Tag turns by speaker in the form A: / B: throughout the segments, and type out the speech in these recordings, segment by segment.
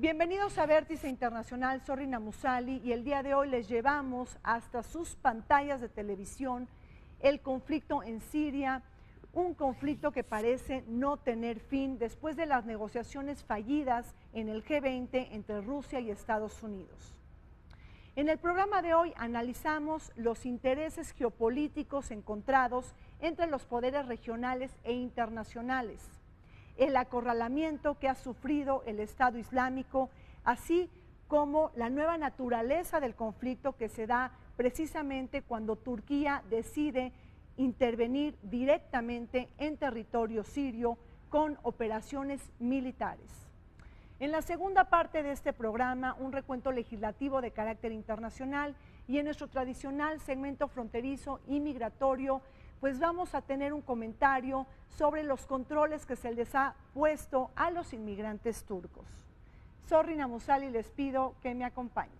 A: Bienvenidos a Vértice Internacional, soy Rina Musali y el día de hoy les llevamos hasta sus pantallas de televisión el conflicto en Siria, un conflicto que parece no tener fin después de las negociaciones fallidas en el G20 entre Rusia y Estados Unidos. En el programa de hoy analizamos los intereses geopolíticos encontrados entre los poderes regionales e internacionales, el acorralamiento que ha sufrido el Estado Islámico, así como la nueva naturaleza del conflicto que se da precisamente cuando Turquía decide intervenir directamente en territorio sirio con operaciones militares. En la segunda parte de este programa, un recuento legislativo de carácter internacional y en nuestro tradicional segmento fronterizo y migratorio, pues vamos a tener un comentario sobre los controles que se les ha puesto a los inmigrantes turcos. Soy Rina Musali y les pido que me acompañen.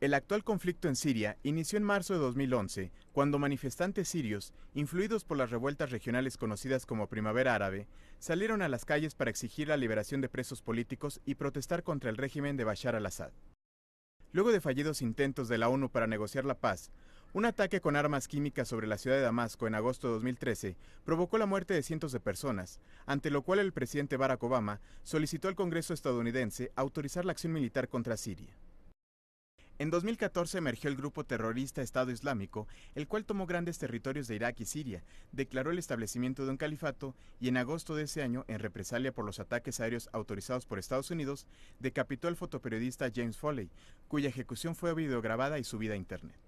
B: El actual conflicto en Siria inició en marzo de 2011, cuando manifestantes sirios, influidos por las revueltas regionales conocidas como Primavera Árabe, salieron a las calles para exigir la liberación de presos políticos y protestar contra el régimen de Bashar al-Assad. Luego de fallidos intentos de la ONU para negociar la paz, un ataque con armas químicas sobre la ciudad de Damasco en agosto de 2013 provocó la muerte de cientos de personas, ante lo cual el presidente Barack Obama solicitó al Congreso estadounidense autorizar la acción militar contra Siria. En 2014 emergió el grupo terrorista Estado Islámico, el cual tomó grandes territorios de Irak y Siria, declaró el establecimiento de un califato y en agosto de ese año, en represalia por los ataques aéreos autorizados por Estados Unidos, decapitó al fotoperiodista James Foley, cuya ejecución fue videograbada y subida a internet.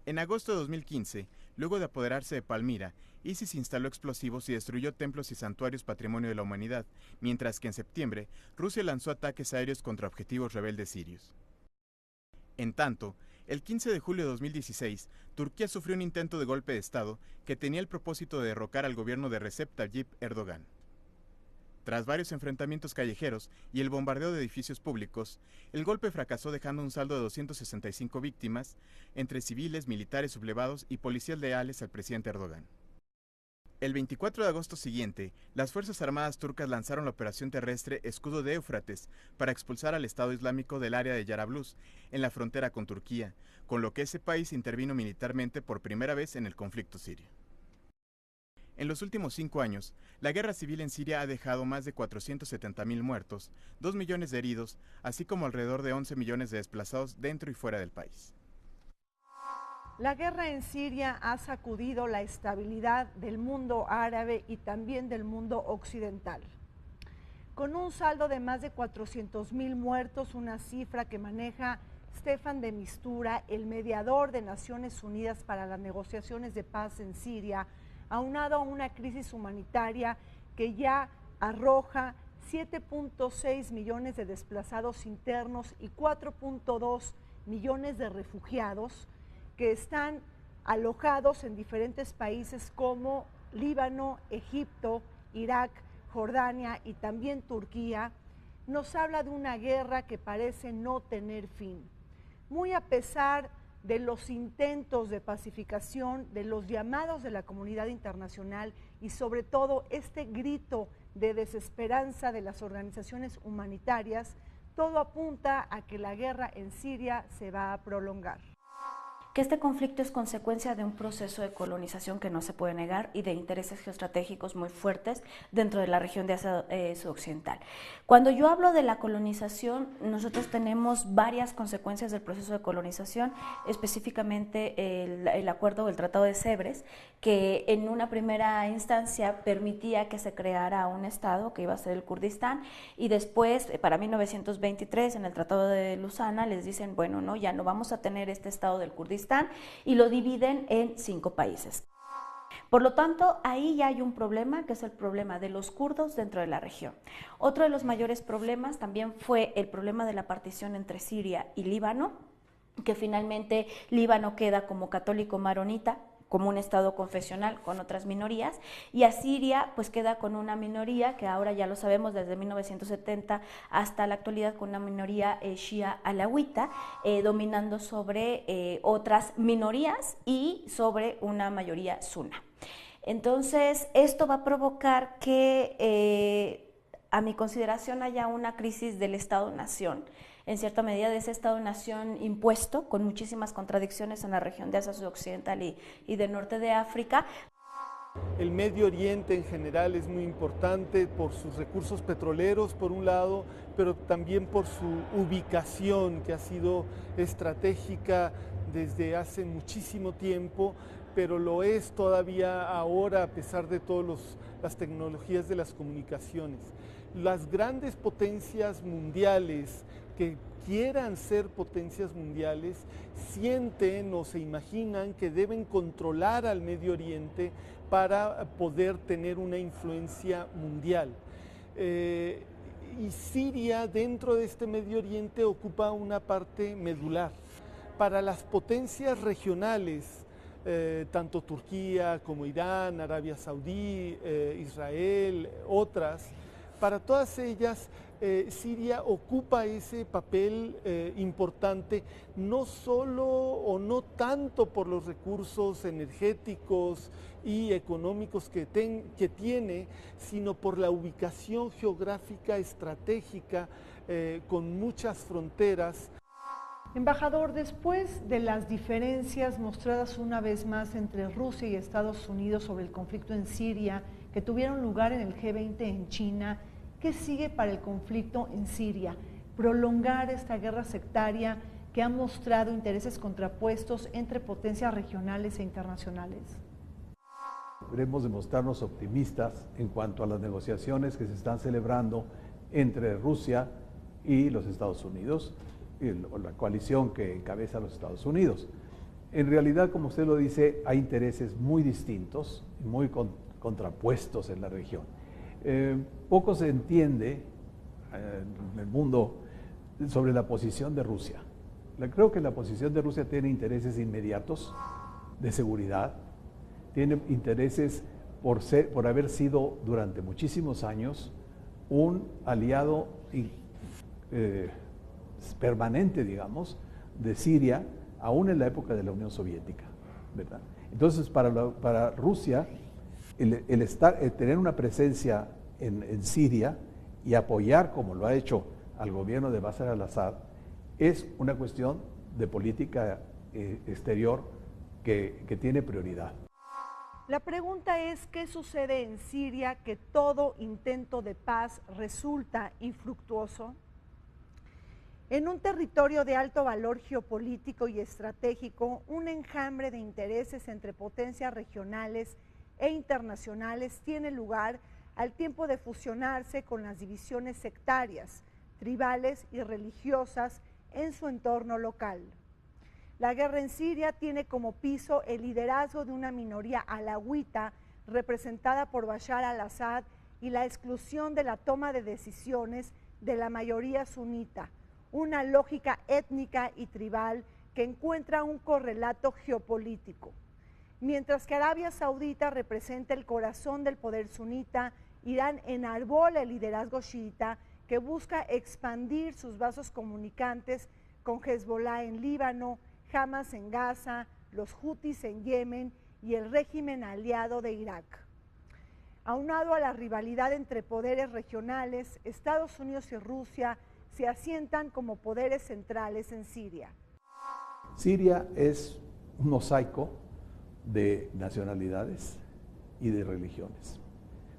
B: En agosto de 2015, luego de apoderarse de Palmira, ISIS instaló explosivos y destruyó templos y santuarios patrimonio de la humanidad, mientras que en septiembre, Rusia lanzó ataques aéreos contra objetivos rebeldes sirios. En tanto, el 15 de julio de 2016, Turquía sufrió un intento de golpe de Estado que tenía el propósito de derrocar al gobierno de Recep Tayyip Erdogan. Tras varios enfrentamientos callejeros y el bombardeo de edificios públicos, el golpe fracasó dejando un saldo de 265 víctimas, entre civiles, militares sublevados y policías leales al presidente Erdogan. El 24 de agosto siguiente, las Fuerzas Armadas turcas lanzaron la operación terrestre Escudo de Éufrates para expulsar al Estado Islámico del área de Yarablus, en la frontera con Turquía, con lo que ese país intervino militarmente por primera vez en el conflicto sirio. En los últimos 5 años, la guerra civil en Siria ha dejado más de 470.000 muertos, 2 millones de heridos, así como alrededor de 11 millones de desplazados dentro y fuera del país.
A: La guerra en Siria ha sacudido la estabilidad del mundo árabe y también del mundo occidental. Con un saldo de más de 400.000 muertos, una cifra que maneja Staffan de Mistura, el mediador de Naciones Unidas para las negociaciones de paz en Siria, aunado a una crisis humanitaria que ya arroja 7.6 millones de desplazados internos y 4.2 millones de refugiados, que están alojados en diferentes países como Líbano, Egipto, Irak, Jordania y también Turquía, nos habla de una guerra que parece no tener fin. Muy a pesar de los intentos de pacificación, de los llamados de la comunidad internacional y sobre todo este grito de desesperanza de las organizaciones humanitarias, todo apunta a que la guerra en Siria se va a prolongar.
C: Que este conflicto es consecuencia de un proceso de colonización que no se puede negar y de intereses geoestratégicos muy fuertes dentro de la región de Asia Sudoccidental. Cuando yo hablo de la colonización, nosotros tenemos varias consecuencias del proceso de colonización, específicamente el acuerdo o el Tratado de Sèvres, que en una primera instancia permitía que se creara un estado que iba a ser el Kurdistán, y después, para 1923, en el Tratado de Lausana, les dicen, bueno, no, ya no vamos a tener este estado del Kurdistán, y lo dividen en 5 países. Por lo tanto, ahí ya hay un problema, que es el problema de los kurdos dentro de la región. Otro de los mayores problemas también fue el problema de la partición entre Siria y Líbano, que finalmente Líbano queda como católico maronita, como un estado confesional con otras minorías, y Asiria pues queda con una minoría que ahora ya lo sabemos desde 1970 hasta la actualidad, con una minoría shia alawita, dominando sobre otras minorías y sobre una mayoría sunna. Entonces, esto va a provocar que, a mi consideración, haya una crisis del Estado-Nación, en cierta medida de ese Estado-Nación impuesto, con muchísimas contradicciones en la región de Asia Occidental y del norte de África.
D: El Medio Oriente en general es muy importante por sus recursos petroleros, por un lado, pero también por su ubicación, que ha sido estratégica desde hace muchísimo tiempo, pero lo es todavía ahora a pesar de todas las tecnologías de las comunicaciones. Las grandes potencias mundiales que quieran ser potencias mundiales sienten o se imaginan que deben controlar al Medio Oriente para poder tener una influencia mundial. Y Siria dentro de este Medio Oriente ocupa una parte medular. Para las potencias regionales, tanto Turquía como Irán, Arabia Saudí, Israel, otras, para todas ellas Siria ocupa ese papel importante, no solo o no tanto por los recursos energéticos y económicos que tiene, sino por la ubicación geográfica estratégica con muchas fronteras.
A: Embajador, después de las diferencias mostradas una vez más entre Rusia y Estados Unidos sobre el conflicto en Siria, que tuvieron lugar en el G20 en China, ¿qué sigue para el conflicto en Siria? Prolongar esta guerra sectaria que ha mostrado intereses contrapuestos entre potencias regionales e internacionales.
E: Debemos demostrarnos optimistas en cuanto a las negociaciones que se están celebrando entre Rusia y los Estados Unidos, y la coalición que encabeza los Estados Unidos. En realidad, como usted lo dice, hay intereses muy distintos, muy contrapuestos en la región. Poco se entiende en el mundo sobre la posición de Rusia. Creo que la posición de Rusia tiene intereses inmediatos de seguridad, tiene intereses por haber sido durante muchísimos años un aliado permanente, digamos, de Siria, aún en la época de la Unión Soviética, ¿verdad? Entonces, para Rusia, el tener una presencia en Siria y apoyar, como lo ha hecho al gobierno de Bashar al-Assad, es una cuestión de política exterior que tiene prioridad.
A: La pregunta es, ¿qué sucede en Siria que todo intento de paz resulta infructuoso? En un territorio de alto valor geopolítico y estratégico, un enjambre de intereses entre potencias regionales e internacionales tiene lugar al tiempo de fusionarse con las divisiones sectarias, tribales y religiosas en su entorno local. La guerra en Siria tiene como piso el liderazgo de una minoría alawita representada por Bashar al-Assad y la exclusión de la toma de decisiones de la mayoría sunita, una lógica étnica y tribal que encuentra un correlato geopolítico. Mientras que Arabia Saudita representa el corazón del poder sunita, Irán enarbola el liderazgo chiita que busca expandir sus vasos comunicantes con Hezbollah en Líbano, Hamas en Gaza, los Hutis en Yemen y el régimen aliado de Irak. Aunado a la rivalidad entre poderes regionales, Estados Unidos y Rusia se asientan como poderes centrales en Siria.
E: Siria es un mosaico de nacionalidades y de religiones,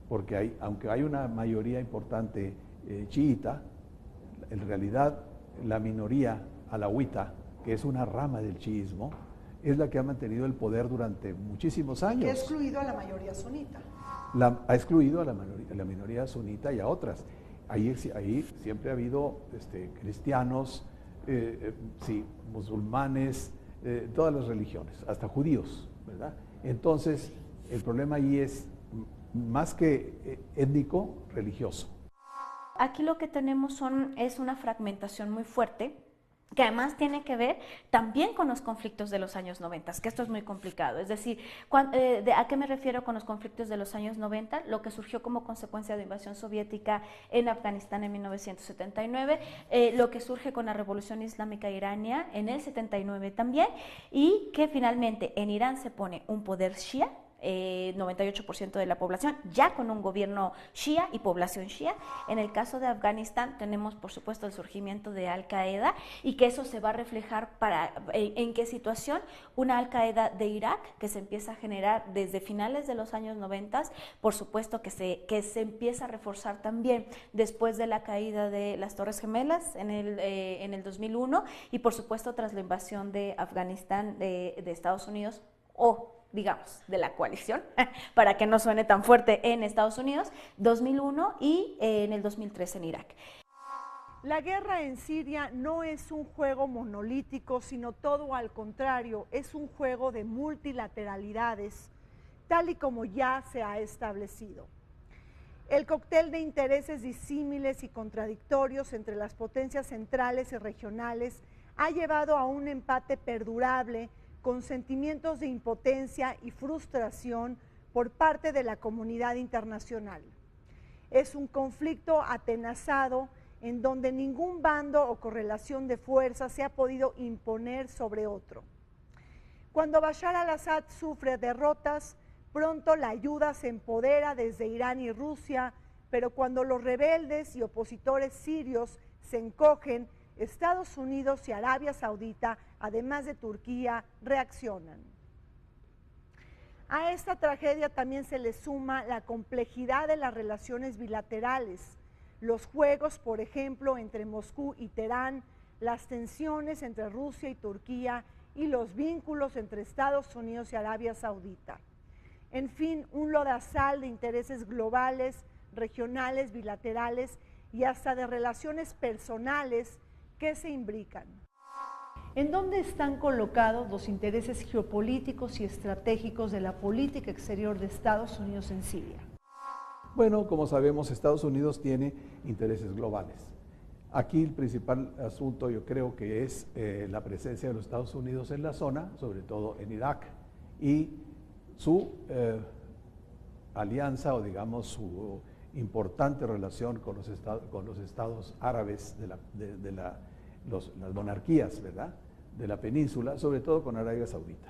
E: porque aunque hay una mayoría importante chiita, en realidad la minoría alawita, que es una rama del chiismo, es la que ha mantenido el poder durante muchísimos años.
A: Que ha excluido a la mayoría sunita.
E: Ha excluido a la minoría sunita y a otras. Ahí siempre ha habido cristianos, sí, musulmanes, todas las religiones, hasta judíos, ¿verdad? Entonces, el problema ahí es más que étnico, religioso.
C: Aquí lo que tenemos es una fragmentación muy fuerte, que además tiene que ver también con los conflictos de los años 90, que esto es muy complicado. Es decir, ¿a qué me refiero con los conflictos de los años 90? Lo que surgió como consecuencia de invasión soviética en Afganistán en 1979, lo que surge con la Revolución Islámica Irania en el 79 también, y que finalmente en Irán se pone un poder shia 98% de la población, ya con un gobierno shia y población shia. En el caso de Afganistán tenemos, por supuesto, el surgimiento de Al-Qaeda, y que eso se va a reflejar en qué situación. Una Al-Qaeda de Irak que se empieza a generar desde finales de los años 90, por supuesto que se empieza a reforzar también después de la caída de las Torres Gemelas en el 2001, y por supuesto tras la invasión de Afganistán de Estados Unidos, o digamos, de la coalición, para que no suene tan fuerte, en Estados Unidos, 2001, y en el 2003 en Irak.
A: La guerra en Siria no es un juego monolítico, sino todo al contrario, es un juego de multilateralidades, tal y como ya se ha establecido. El cóctel de intereses disímiles y contradictorios entre las potencias centrales y regionales ha llevado a un empate perdurable, con sentimientos de impotencia y frustración por parte de la comunidad internacional. Es un conflicto atenazado en donde ningún bando o correlación de fuerzas se ha podido imponer sobre otro. Cuando Bashar al-Assad sufre derrotas, pronto la ayuda se empodera desde Irán y Rusia, pero cuando los rebeldes y opositores sirios se encogen, Estados Unidos y Arabia Saudita, además de Turquía, reaccionan. A esta tragedia también se le suma la complejidad de las relaciones bilaterales, los juegos, por ejemplo, entre Moscú y Teherán, las tensiones entre Rusia y Turquía y los vínculos entre Estados Unidos y Arabia Saudita. En fin, un lodazal de intereses globales, regionales, bilaterales y hasta de relaciones personales que se imbrican. ¿En dónde están colocados los intereses geopolíticos y estratégicos de la política exterior de Estados Unidos en Siria?
E: Bueno, como sabemos, Estados Unidos tiene intereses globales. Aquí el principal asunto yo creo que es la presencia de los Estados Unidos en la zona, sobre todo en Irak, y su alianza, o digamos su importante relación con los estados árabes las monarquías, ¿verdad?, de la península, sobre todo con Arabia Saudita.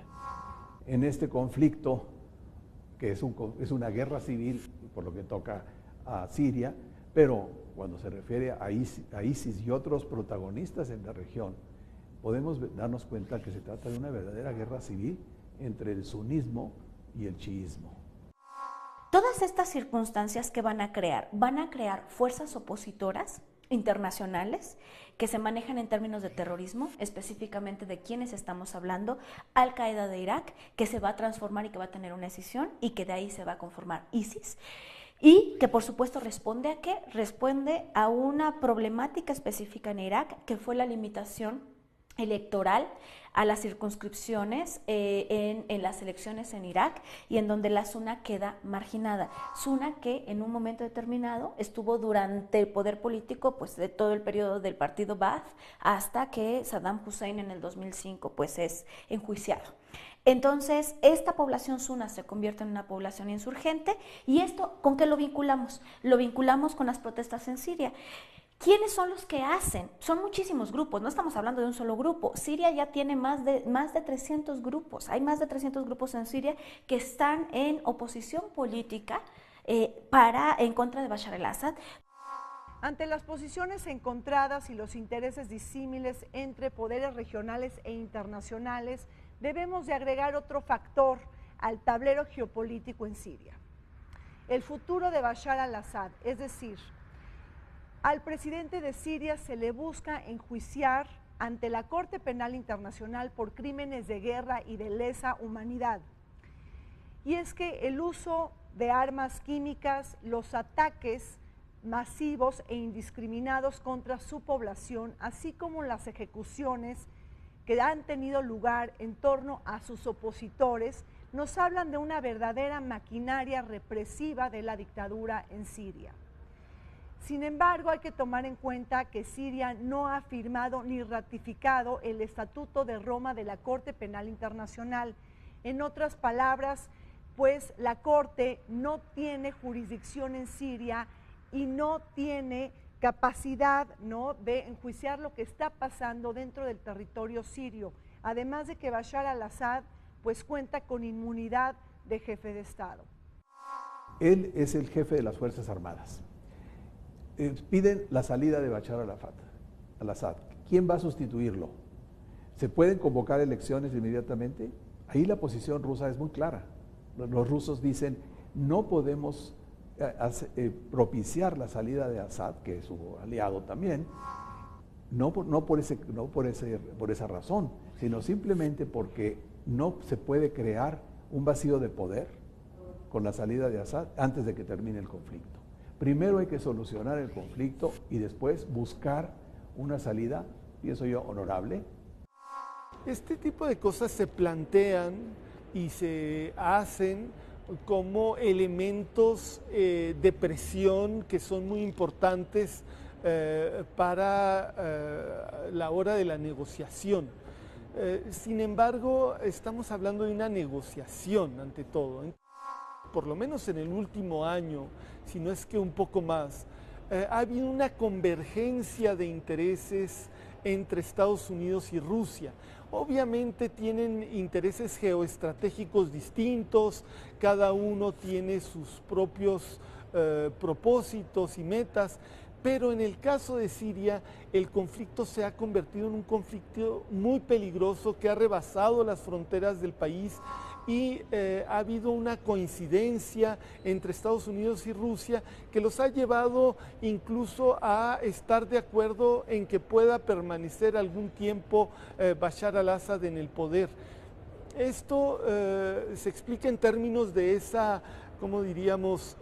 E: En este conflicto, que es una guerra civil, por lo que toca a Siria, pero cuando se refiere a ISIS y otros protagonistas en la región, podemos darnos cuenta que se trata de una verdadera guerra civil entre el sunismo y el chiismo.
C: Todas estas circunstancias que van a crear fuerzas opositoras internacionales que se manejan en términos de terrorismo, específicamente de quiénes estamos hablando. Al-Qaeda de Irak, que se va a transformar y que va a tener una escisión, y que de ahí se va a conformar ISIS, y que por supuesto responde ¿a qué? Responde a una problemática específica en Irak, que fue la limitación electoral a las circunscripciones en las elecciones en Irak, y en donde la Sunna queda marginada. Sunna que en un momento determinado estuvo durante el poder político pues de todo el periodo del partido Ba'ath, hasta que Saddam Hussein en el 2005 pues es enjuiciado. Entonces, esta población sunna se convierte en una población insurgente, y esto, ¿con qué lo vinculamos? Lo vinculamos con las protestas en Siria. ¿Quiénes son los que hacen? Son muchísimos grupos, no estamos hablando de un solo grupo. Siria ya tiene más de 300 grupos, hay más de 300 grupos en Siria que están en oposición política en contra de Bashar al-Assad.
A: Ante las posiciones encontradas y los intereses disímiles entre poderes regionales e internacionales, debemos de agregar otro factor al tablero geopolítico en Siria: el futuro de Bashar al-Assad, es decir, al presidente de Siria se le busca enjuiciar ante la Corte Penal Internacional por crímenes de guerra y de lesa humanidad. Y es que el uso de armas químicas, los ataques masivos e indiscriminados contra su población, así como las ejecuciones que han tenido lugar en torno a sus opositores, nos hablan de una verdadera maquinaria represiva de la dictadura en Siria. Sin embargo, hay que tomar en cuenta que Siria no ha firmado ni ratificado el Estatuto de Roma de la Corte Penal Internacional. En otras palabras, pues la Corte no tiene jurisdicción en Siria y no tiene capacidad, ¿no?, de enjuiciar lo que está pasando dentro del territorio sirio. Además de que Bashar al-Assad pues cuenta con inmunidad de jefe de Estado.
E: Él es el jefe de las Fuerzas Armadas. Piden la salida de Bashar al-Assad. ¿Quién va a sustituirlo? ¿Se pueden convocar elecciones inmediatamente? Ahí la posición rusa es muy clara. Los rusos dicen, no podemos propiciar la salida de Assad, que es su aliado también, no por esa razón, sino simplemente porque no se puede crear un vacío de poder con la salida de Assad antes de que termine el conflicto. Primero hay que solucionar el conflicto y después buscar una salida, pienso yo, honorable.
D: Este tipo de cosas se plantean y se hacen como elementos de presión que son muy importantes para la hora de la negociación. Sin embargo, estamos hablando de una negociación ante todo. Por lo menos en el último año, si no es que un poco más, ha habido una convergencia de intereses entre Estados Unidos y Rusia. Obviamente tienen intereses geoestratégicos distintos, cada uno tiene sus propios propósitos y metas, pero en el caso de Siria el conflicto se ha convertido en un conflicto muy peligroso que ha rebasado las fronteras del país y ha habido una coincidencia entre Estados Unidos y Rusia que los ha llevado incluso a estar de acuerdo en que pueda permanecer algún tiempo Bashar al-Assad en el poder. Esto se explica en términos de esa, ¿cómo diríamos?,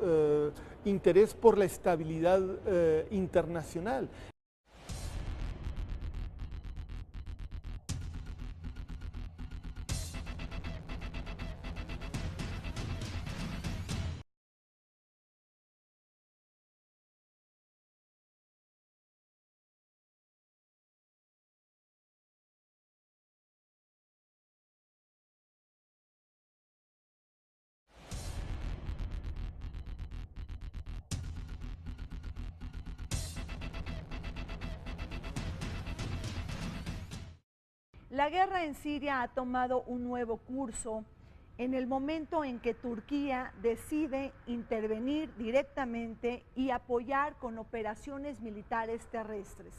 D: interés por la estabilidad internacional.
A: La guerra en Siria ha tomado un nuevo curso en el momento en que Turquía decide intervenir directamente y apoyar con operaciones militares terrestres.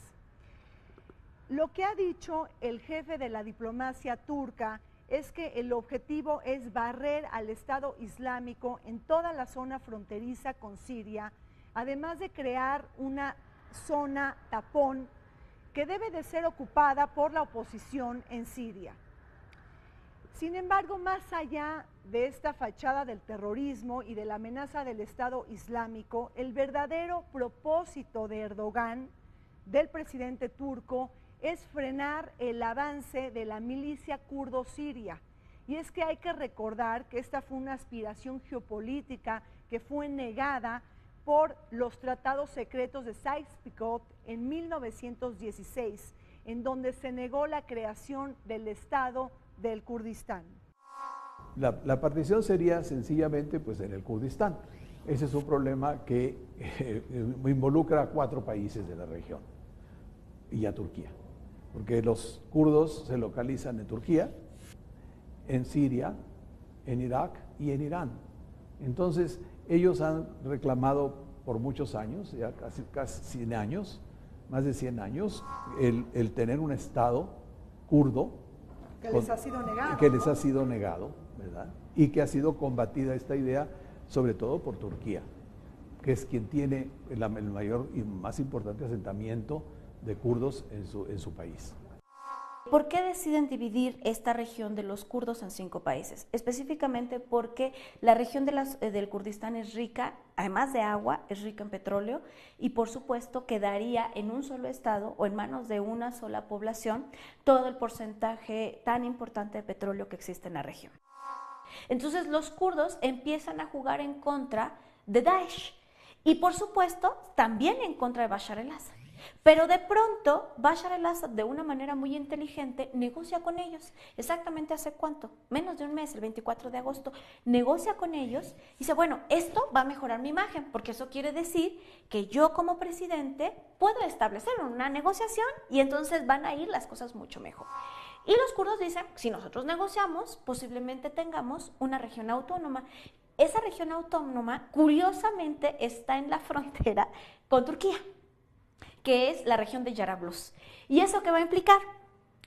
A: Lo que ha dicho el jefe de la diplomacia turca es que el objetivo es barrer al Estado Islámico en toda la zona fronteriza con Siria, además de crear una zona tapón que debe de ser ocupada por la oposición en Siria. Sin embargo, más allá de esta fachada del terrorismo y de la amenaza del Estado Islámico, el verdadero propósito de Erdogan, del presidente turco, es frenar el avance de la milicia kurdo siria. Y es que hay que recordar que esta fue una aspiración geopolítica que fue negada por los tratados secretos de Sykes-Picot en 1916, en donde se negó la creación del Estado del Kurdistán.
E: La partición sería sencillamente pues, en el Kurdistán. Ese es un problema que involucra a 4 países de la región y a Turquía, porque los kurdos se localizan en Turquía, en Siria, en Irak y en Irán. Entonces, ellos han reclamado por muchos años, ya casi 100 años, más de 100 años, el tener un Estado kurdo.
A: Que les ha sido negado.
E: Que les ha sido negado, ¿verdad? Y que ha sido combatida esta idea, sobre todo por Turquía, que es quien tiene el mayor y más importante asentamiento de kurdos en su país.
C: ¿Por qué deciden dividir esta región de los kurdos en 5 países? Específicamente porque la región del Kurdistán es rica, además de agua, es rica en petróleo y por supuesto quedaría en un solo estado o en manos de una sola población todo el porcentaje tan importante de petróleo que existe en la región. Entonces los kurdos empiezan a jugar en contra de Daesh y por supuesto también en contra de Bashar al-Assad. Pero de pronto Bashar al-Assad de una manera muy inteligente negocia con ellos. Exactamente hace cuánto, menos de un mes, el 24 de agosto, negocia con ellos y dice, bueno, esto va a mejorar mi imagen, porque eso quiere decir que yo como presidente puedo establecer una negociación y entonces van a ir las cosas mucho mejor. Y los kurdos dicen, si nosotros negociamos, posiblemente tengamos una región autónoma. Esa región autónoma, curiosamente, está en la frontera con Turquía, que es la región de Yarablus. ¿Y eso qué va a implicar?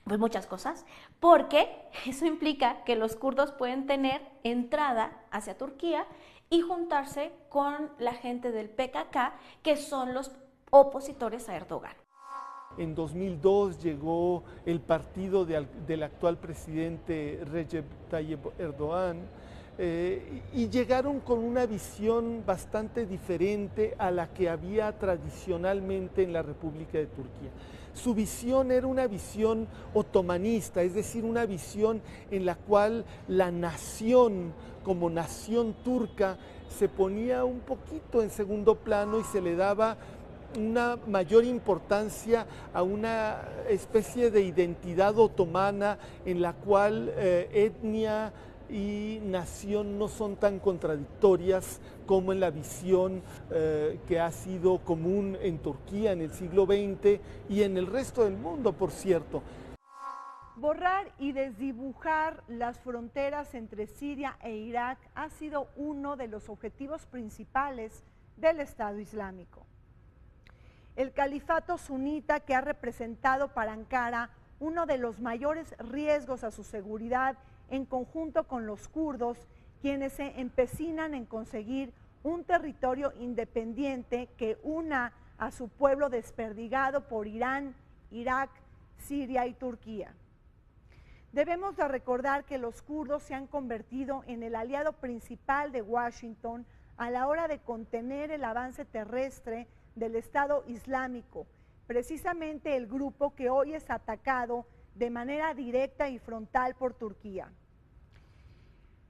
C: Pues muchas cosas, porque eso implica que los kurdos pueden tener entrada hacia Turquía y juntarse con la gente del PKK, que son los opositores a Erdogan.
D: En 2002 llegó el partido del actual presidente Recep Tayyip Erdogan y llegaron con una visión bastante diferente a la que había tradicionalmente en la República de Turquía. Su visión era una visión otomanista, es decir, una visión en la cual la nación como nación turca se ponía un poquito en segundo plano y se le daba una mayor importancia a una especie de identidad otomana en la cual etnia y nación no son tan contradictorias como en la visión que ha sido común en Turquía en el siglo XX y en el resto del mundo, por cierto.
A: Borrar y desdibujar las fronteras entre Siria e Irak ha sido uno de los objetivos principales del Estado Islámico. El califato sunita, que ha representado para Ankara uno de los mayores riesgos a su seguridad en conjunto con los kurdos, quienes se empecinan en conseguir un territorio independiente que una a su pueblo desperdigado por Irán, Irak, Siria y Turquía. Debemos de recordar que los kurdos se han convertido en el aliado principal de Washington a la hora de contener el avance terrestre del Estado Islámico, precisamente el grupo que hoy es atacado de manera directa y frontal por Turquía.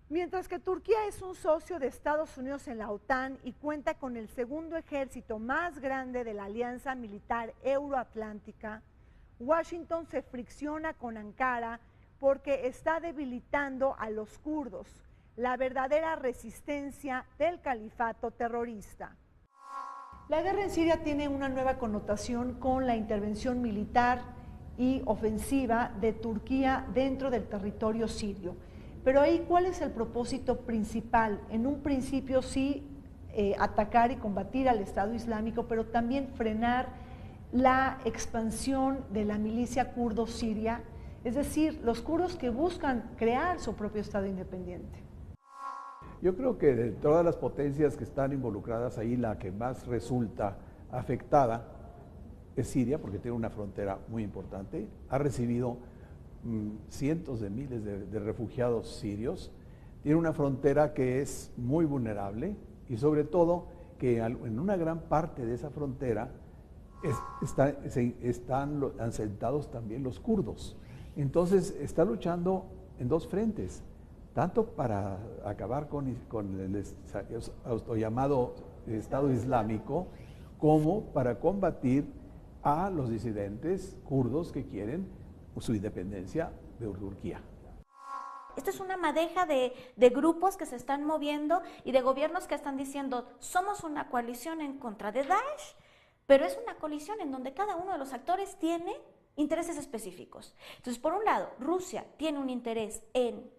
A: Mientras que Turquía es un socio de Estados Unidos en la OTAN y cuenta con el segundo ejército más grande de la alianza militar euroatlántica, Washington se fricciona con Ankara porque está debilitando a los kurdos, la verdadera resistencia del califato terrorista. La guerra en Siria tiene una nueva connotación con la intervención militar y ofensiva de Turquía dentro del territorio sirio. Pero ahí, ¿cuál es el propósito principal? En un principio sí atacar y combatir al Estado Islámico, pero también frenar la expansión de la milicia kurdo siria, es decir, los kurdos que buscan crear su propio Estado independiente.
E: Yo creo que de todas las potencias que están involucradas ahí, la que más resulta afectada es Siria, porque tiene una frontera muy importante, ha recibido cientos de miles de refugiados sirios, tiene una frontera que es muy vulnerable y sobre todo que en una gran parte de esa frontera están asentados también los kurdos. Entonces está luchando en dos frentes, tanto para acabar con el autollamado Estado Islámico, como para combatir a los disidentes kurdos que quieren su independencia de Turquía.
C: Esta es una madeja de grupos que se están moviendo y de gobiernos que están diciendo, somos una coalición en contra de Daesh, pero es una coalición en donde cada uno de los actores tiene intereses específicos. Entonces, por un lado, Rusia tiene un interés en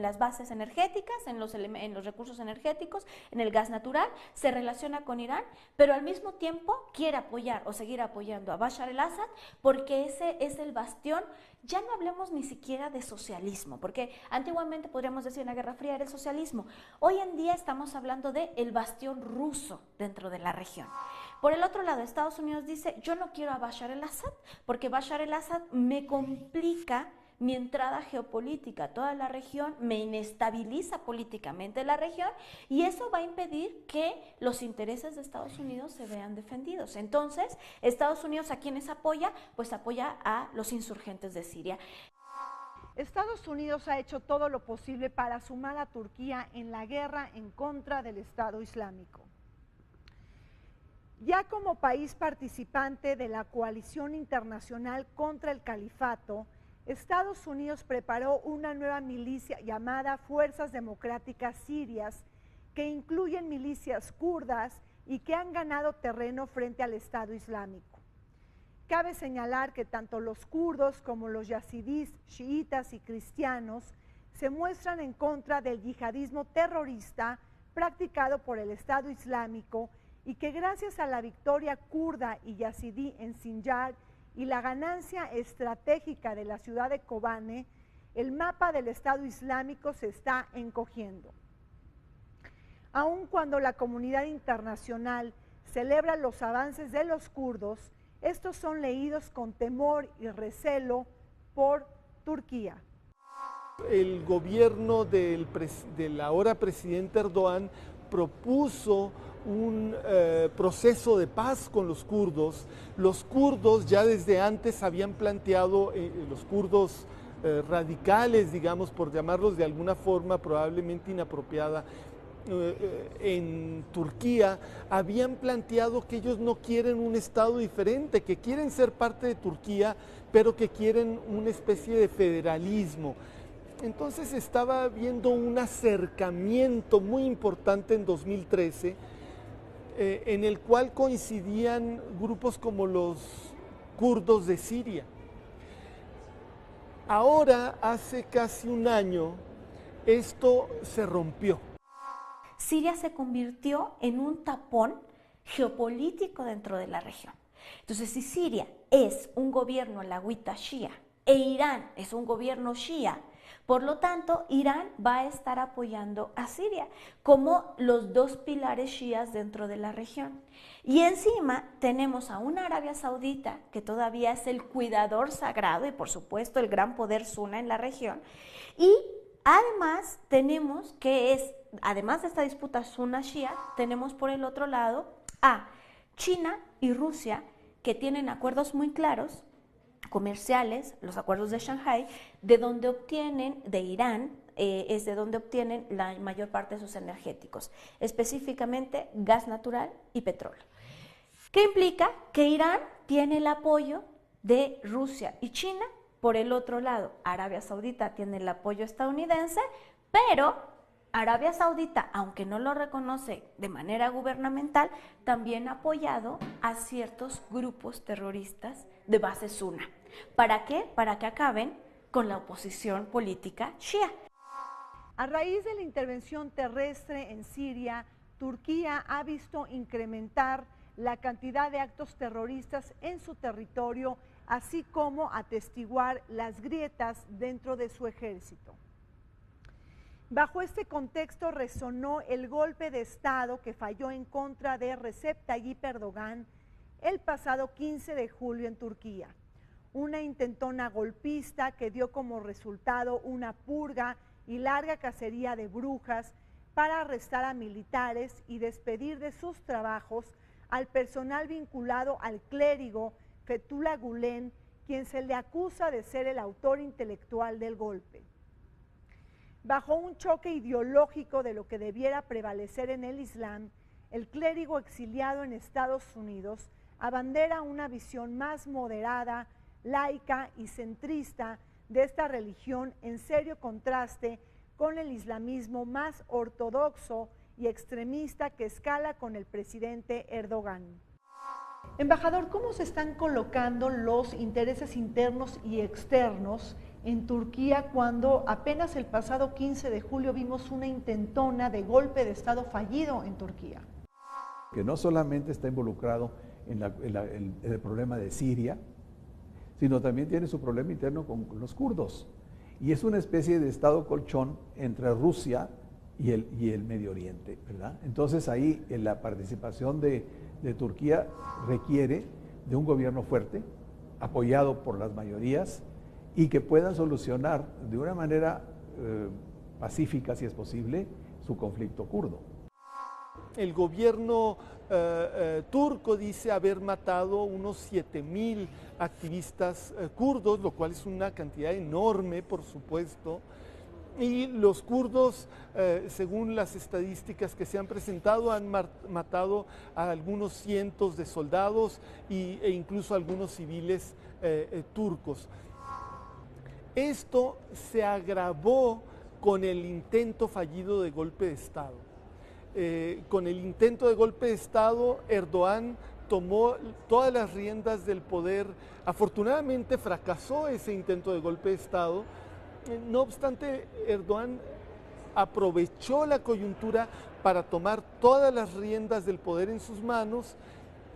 C: las bases energéticas, en los recursos energéticos, en el gas natural, se relaciona con Irán, pero al mismo tiempo quiere apoyar o seguir apoyando a Bashar el-Assad porque ese es el bastión. Ya no hablemos ni siquiera de socialismo, porque antiguamente podríamos decir en la Guerra Fría era el socialismo. Hoy en día estamos hablando de el bastión ruso dentro de la región. Por el otro lado, Estados Unidos dice, yo no quiero a Bashar el-Assad, porque Bashar el-Assad me complica mi entrada geopolítica a toda la región, me inestabiliza políticamente la región y eso va a impedir que los intereses de Estados Unidos se vean defendidos. Entonces, Estados Unidos, ¿a quiénes apoya? Pues apoya a los insurgentes de Siria.
A: Estados Unidos ha hecho todo lo posible para sumar a Turquía en la guerra en contra del Estado Islámico. Ya como país participante de la coalición internacional contra el califato, Estados Unidos preparó una nueva milicia llamada Fuerzas Democráticas Sirias, que incluyen milicias kurdas y que han ganado terreno frente al Estado Islámico. Cabe señalar que tanto los kurdos como los yazidíes, chiitas y cristianos se muestran en contra del yihadismo terrorista practicado por el Estado Islámico y que gracias a la victoria kurda y yazidí en Sinjar y la ganancia estratégica de la ciudad de Kobane, el mapa del Estado Islámico se está encogiendo. Aun cuando la comunidad internacional celebra los avances de los kurdos, estos son leídos con temor y recelo por Turquía.
D: El gobierno del ahora presidente Erdogan propuso un proceso de paz con los kurdos. Los kurdos ya desde antes habían planteado, los kurdos radicales, digamos, por llamarlos de alguna forma probablemente inapropiada, en Turquía, habían planteado que ellos no quieren un Estado diferente, que quieren ser parte de Turquía, pero que quieren una especie de federalismo. Entonces estaba viendo un acercamiento muy importante en 2013, en el cual coincidían grupos como los kurdos de Siria. Ahora, hace casi un año, esto se rompió.
C: Siria se convirtió en un tapón geopolítico dentro de la región. Entonces, si Siria es un gobierno alawita shia e Irán es un gobierno shia, por lo tanto, Irán va a estar apoyando a Siria como los dos pilares shias dentro de la región. Y encima tenemos a una Arabia Saudita que todavía es el cuidador sagrado y por supuesto el gran poder suna en la región. Y además tenemos además de esta disputa suna-shia, tenemos por el otro lado a China y Rusia que tienen acuerdos muy claros comerciales, los acuerdos de Shanghái, de donde obtienen, de Irán, es de donde obtienen la mayor parte de sus energéticos, específicamente gas natural y petróleo. ¿Qué implica? Que Irán tiene el apoyo de Rusia y China. Por el otro lado, Arabia Saudita tiene el apoyo estadounidense, pero Arabia Saudita, aunque no lo reconoce de manera gubernamental, también ha apoyado a ciertos grupos terroristas de base suna. ¿Para qué? Para que acaben con la oposición política shia.
A: A raíz de la intervención terrestre en Siria, Turquía ha visto incrementar la cantidad de actos terroristas en su territorio, así como atestiguar las grietas dentro de su ejército. Bajo este contexto resonó el golpe de Estado que falló en contra de Recep Tayyip Erdogan el pasado 15 de julio en Turquía. Una intentona golpista que dio como resultado una purga y larga cacería de brujas para arrestar a militares y despedir de sus trabajos al personal vinculado al clérigo Fethullah Gülen, quien se le acusa de ser el autor intelectual del golpe. Bajo un choque ideológico de lo que debiera prevalecer en el Islam, el clérigo exiliado en Estados Unidos abandera una visión más moderada, laica y centrista de esta religión en serio contraste con el islamismo más ortodoxo y extremista que escala con el presidente Erdogan. Embajador, ¿cómo se están colocando los intereses internos y externos en Turquía cuando apenas el pasado 15 de julio vimos una intentona de golpe de Estado fallido en Turquía?
E: Que no solamente está involucrado en el problema de Siria, sino también tiene su problema interno con los kurdos. Y es una especie de Estado colchón entre Rusia y el Medio Oriente, ¿verdad? Entonces ahí la participación de Turquía requiere de un gobierno fuerte, apoyado por las mayorías, y que puedan solucionar de una manera pacífica, si es posible, su conflicto kurdo.
D: El gobierno turco dice haber matado unos 7,000 activistas kurdos, lo cual es una cantidad enorme, por supuesto. Y los kurdos, según las estadísticas que se han presentado, han matado a algunos cientos de soldados e incluso a algunos civiles turcos. Esto se agravó con el intento fallido de golpe de Estado. Con el intento de golpe de Estado, Erdogan tomó todas las riendas del poder. Afortunadamente fracasó ese intento de golpe de Estado. No obstante, Erdogan aprovechó la coyuntura para tomar todas las riendas del poder en sus manos,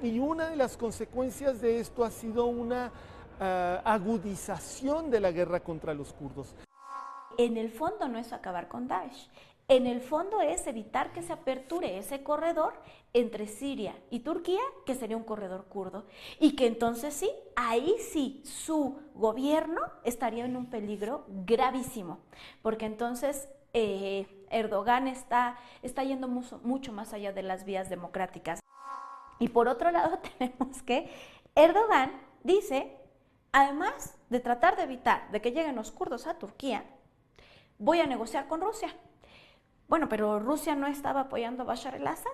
D: y una de las consecuencias de esto ha sido una agudización de la guerra contra los kurdos.
C: En el fondo no es acabar con Daesh, en el fondo es evitar que se aperture ese corredor entre Siria y Turquía, que sería un corredor kurdo, y que entonces sí, ahí sí, su gobierno estaría en un peligro gravísimo, porque entonces Erdogan está yendo mucho más allá de las vías democráticas. Y por otro lado tenemos que Erdogan dice, además de tratar de evitar de que lleguen los kurdos a Turquía, voy a negociar con Rusia. Bueno, pero Rusia no estaba apoyando a Bashar al-Assad.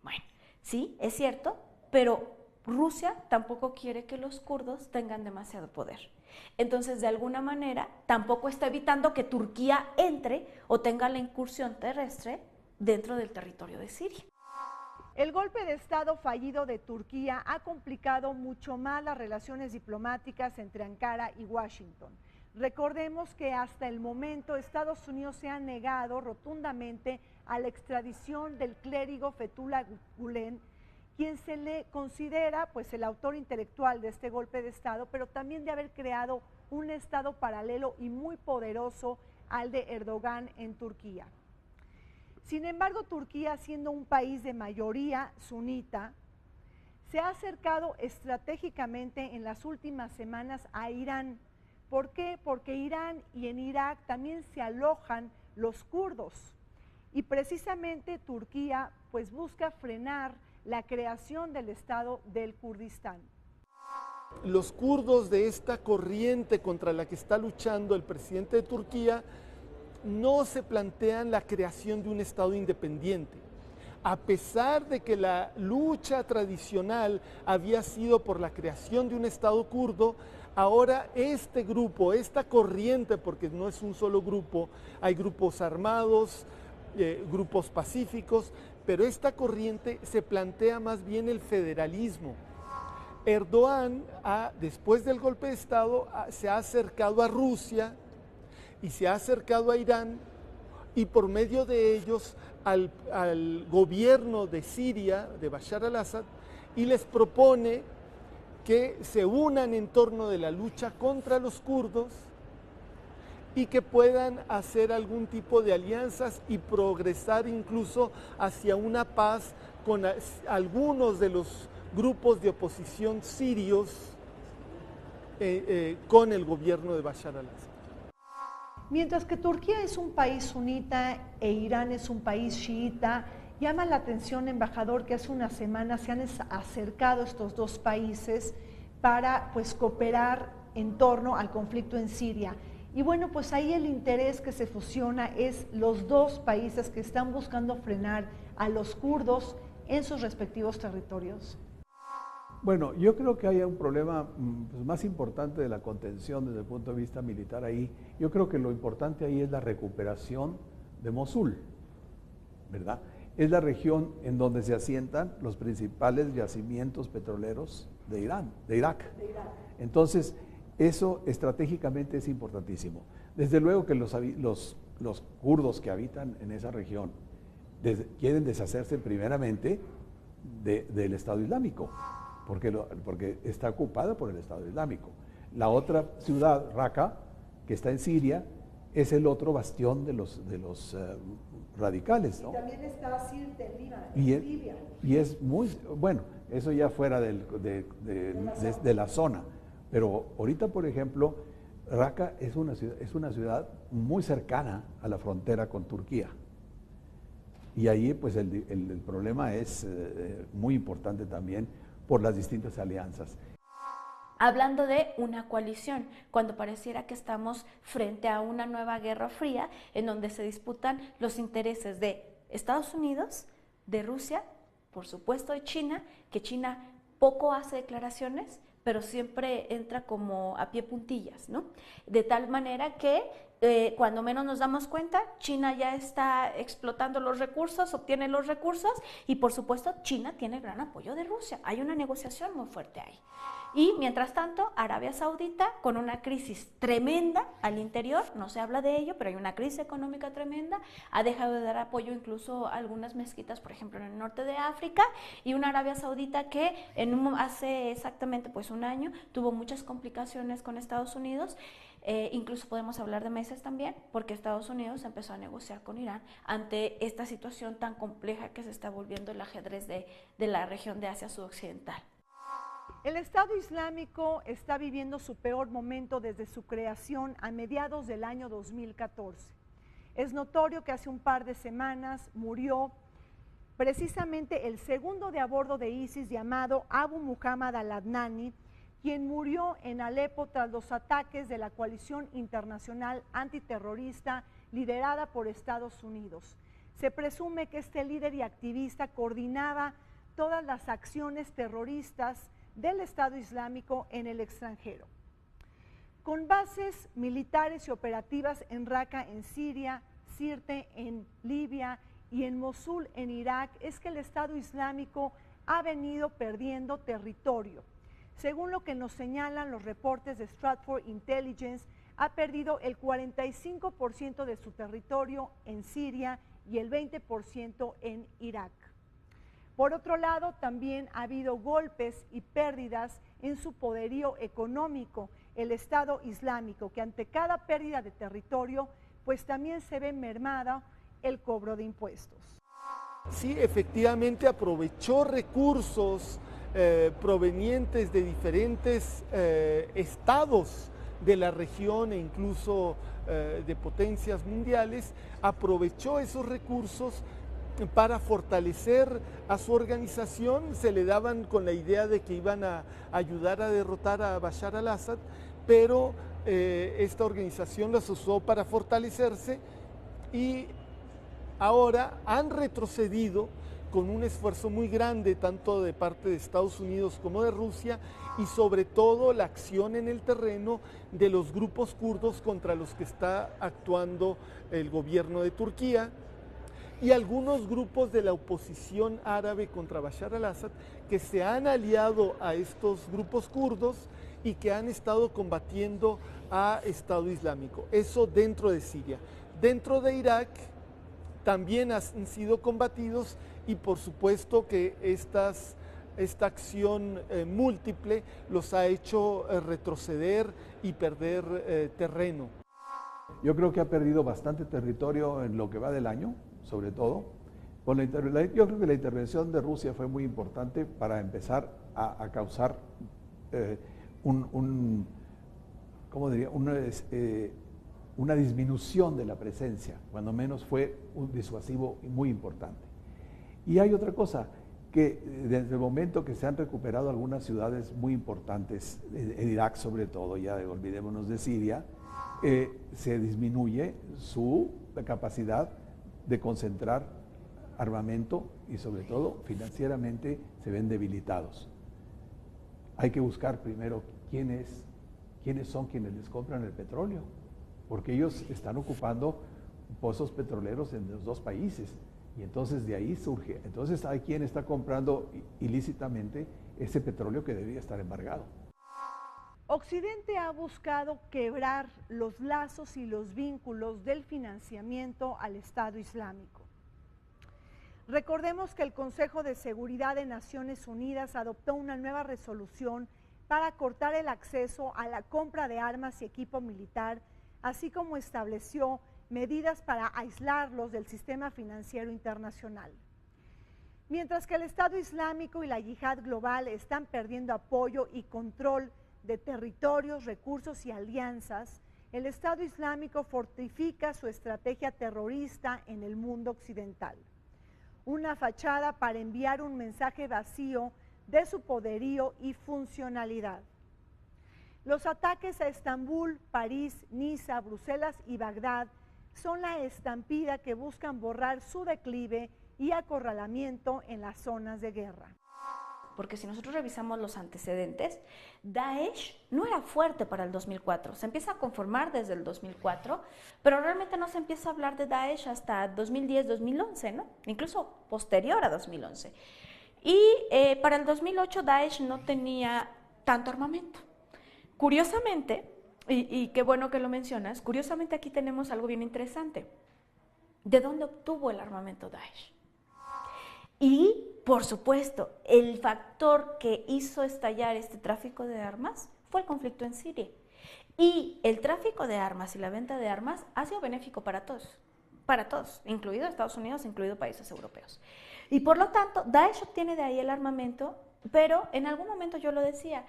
C: Bueno, sí, es cierto, pero Rusia tampoco quiere que los kurdos tengan demasiado poder. Entonces, de alguna manera, tampoco está evitando que Turquía entre o tenga la incursión terrestre dentro del territorio de Siria.
A: El golpe de Estado fallido de Turquía ha complicado mucho más las relaciones diplomáticas entre Ankara y Washington. Recordemos que hasta el momento Estados Unidos se ha negado rotundamente a la extradición del clérigo Fethullah Gülen, quien se le considera pues el autor intelectual de este golpe de Estado, pero también de haber creado un Estado paralelo y muy poderoso al de Erdogan en Turquía. Sin embargo, Turquía, siendo un país de mayoría sunita, se ha acercado estratégicamente en las últimas semanas a Irán. ¿Por qué? Porque Irán y en Irak también se alojan los kurdos, y precisamente Turquía pues busca frenar la creación del Estado del Kurdistán.
D: Los kurdos de esta corriente contra la que está luchando el presidente de Turquía no se plantean la creación de un Estado independiente. A pesar de que la lucha tradicional había sido por la creación de un Estado kurdo, ahora este grupo, esta corriente, porque no es un solo grupo, hay grupos armados, grupos pacíficos, pero esta corriente se plantea más bien el federalismo. Erdogan, después del golpe de Estado, se ha acercado a Rusia y se ha acercado a Irán, y por medio de ellos al gobierno de Siria, de Bashar al-Assad, y les propone que se unan en torno de la lucha contra los kurdos y que puedan hacer algún tipo de alianzas y progresar incluso hacia una paz con algunos de los grupos de oposición sirios con el gobierno de Bashar al-Assad.
A: Mientras que Turquía es un país sunita e Irán es un país chiita, llama la atención, embajador, que hace unas semanas se han acercado estos dos países para pues cooperar en torno al conflicto en Siria. Y bueno, pues ahí el interés que se fusiona es los dos países que están buscando frenar a los kurdos en sus respectivos territorios.
E: Bueno, yo creo que hay un problema pues, más importante de la contención desde el punto de vista militar ahí. Yo creo que lo importante ahí es la recuperación de Mosul, ¿verdad? Es la región en donde se asientan los principales yacimientos petroleros de Irak. Entonces, eso estratégicamente es importantísimo. Desde luego que los kurdos que habitan en esa región quieren deshacerse primeramente del Estado Islámico, porque está ocupada por el Estado Islámico. La otra ciudad, Raqqa, que está en Siria, es el otro bastión de los radicales, ¿no?
A: Y también está Sirte en Libia.
E: Y es muy, bueno, eso ya fuera de la zona. Pero ahorita, por ejemplo, Raqqa es una ciudad muy cercana a la frontera con Turquía. Y ahí pues el problema es muy importante también por las distintas alianzas.
C: Hablando de una coalición, cuando pareciera que estamos frente a una nueva guerra fría en donde se disputan los intereses de Estados Unidos, de Rusia, por supuesto de China, que China poco hace declaraciones, pero siempre entra como a pie puntillas, ¿no? De tal manera que Cuando menos nos damos cuenta, China ya está explotando los recursos, obtiene los recursos y por supuesto China tiene gran apoyo de Rusia. Hay una negociación muy fuerte ahí. Y mientras tanto, Arabia Saudita, con una crisis tremenda al interior, no se habla de ello, pero hay una crisis económica tremenda, ha dejado de dar apoyo incluso a algunas mezquitas, por ejemplo, en el norte de África, y una Arabia Saudita que hace exactamente pues un año tuvo muchas complicaciones con Estados Unidos. Incluso podemos hablar de meses también, porque Estados Unidos empezó a negociar con Irán ante esta situación tan compleja que se está volviendo el ajedrez de la región de Asia Sudoccidental.
A: El Estado Islámico está viviendo su peor momento desde su creación a mediados del año 2014. Es notorio que hace un par de semanas murió precisamente el segundo de a bordo de ISIS llamado Abu Muhammad al-Adnani, quien murió en Alepo tras los ataques de la coalición internacional antiterrorista liderada por Estados Unidos. Se presume que este líder y activista coordinaba todas las acciones terroristas del Estado Islámico en el extranjero. Con bases militares y operativas en Raqqa en Siria, Sirte en Libia y en Mosul en Irak, es que el Estado Islámico ha venido perdiendo territorio. Según lo que nos señalan los reportes de Stratford Intelligence, ha perdido el 45% de su territorio en Siria y el 20% en Irak. Por otro lado, también ha habido golpes y pérdidas en su poderío económico, el Estado Islámico, que ante cada pérdida de territorio, pues también se ve mermada el cobro de impuestos.
D: Sí, efectivamente aprovechó recursos provenientes de diferentes estados de la región e incluso de potencias mundiales, aprovechó esos recursos para fortalecer a su organización. Se le daban con la idea de que iban a ayudar a derrotar a Bashar al-Assad, pero esta organización las usó para fortalecerse y ahora han retrocedido con un esfuerzo muy grande, tanto de parte de Estados Unidos como de Rusia, y sobre todo la acción en el terreno de los grupos kurdos contra los que está actuando el gobierno de Turquía, y algunos grupos de la oposición árabe contra Bashar al-Assad que se han aliado a estos grupos kurdos y que han estado combatiendo a Estado Islámico. Eso dentro de Siria. Dentro de Irak también han sido combatidos y por supuesto que esta acción múltiple los ha hecho retroceder y perder terreno.
E: Yo creo que ha perdido bastante territorio en lo que va del año, sobre todo. Yo creo que la intervención de Rusia fue muy importante para empezar a causar una disminución de la presencia, cuando menos fue un disuasivo muy importante. Y hay otra cosa, que desde el momento que se han recuperado algunas ciudades muy importantes, en Irak sobre todo, ya olvidémonos de Siria, se disminuye su capacidad de concentrar armamento y sobre todo financieramente se ven debilitados. Hay que buscar primero quiénes son quienes les compran el petróleo, porque ellos están ocupando pozos petroleros en los dos países y entonces de ahí surge. Entonces hay quien está comprando ilícitamente ese petróleo que debería estar embargado.
A: Occidente ha buscado quebrar los lazos y los vínculos del financiamiento al Estado Islámico. Recordemos que el Consejo de Seguridad de Naciones Unidas adoptó una nueva resolución para cortar el acceso a la compra de armas y equipo militar, así como estableció medidas para aislarlos del sistema financiero internacional. Mientras que el Estado Islámico y la yihad global están perdiendo apoyo y control de territorios, recursos y alianzas, el Estado Islámico fortifica su estrategia terrorista en el mundo occidental. Una fachada para enviar un mensaje vacío de su poderío y funcionalidad. Los ataques a Estambul, París, Niza, Bruselas y Bagdad son la estampida que buscan borrar su declive y acorralamiento en las zonas de guerra.
C: porque si nosotros revisamos los antecedentes, Daesh no era fuerte para el 2004, se empieza a conformar desde el 2004, pero realmente no se empieza a hablar de Daesh hasta 2010-2011, ¿no? Incluso posterior a 2011. Y para el 2008 Daesh no tenía tanto armamento. Curiosamente, y qué bueno que lo mencionas, curiosamente aquí tenemos algo bien interesante. ¿De dónde obtuvo el armamento Daesh? Y, por supuesto, el factor que hizo estallar este tráfico de armas fue el conflicto en Siria. Y el tráfico de armas y la venta de armas ha sido benéfico para todos, incluido Estados Unidos, incluido países europeos. Y por lo tanto, Daesh obtiene de ahí el armamento, pero en algún momento yo lo decía,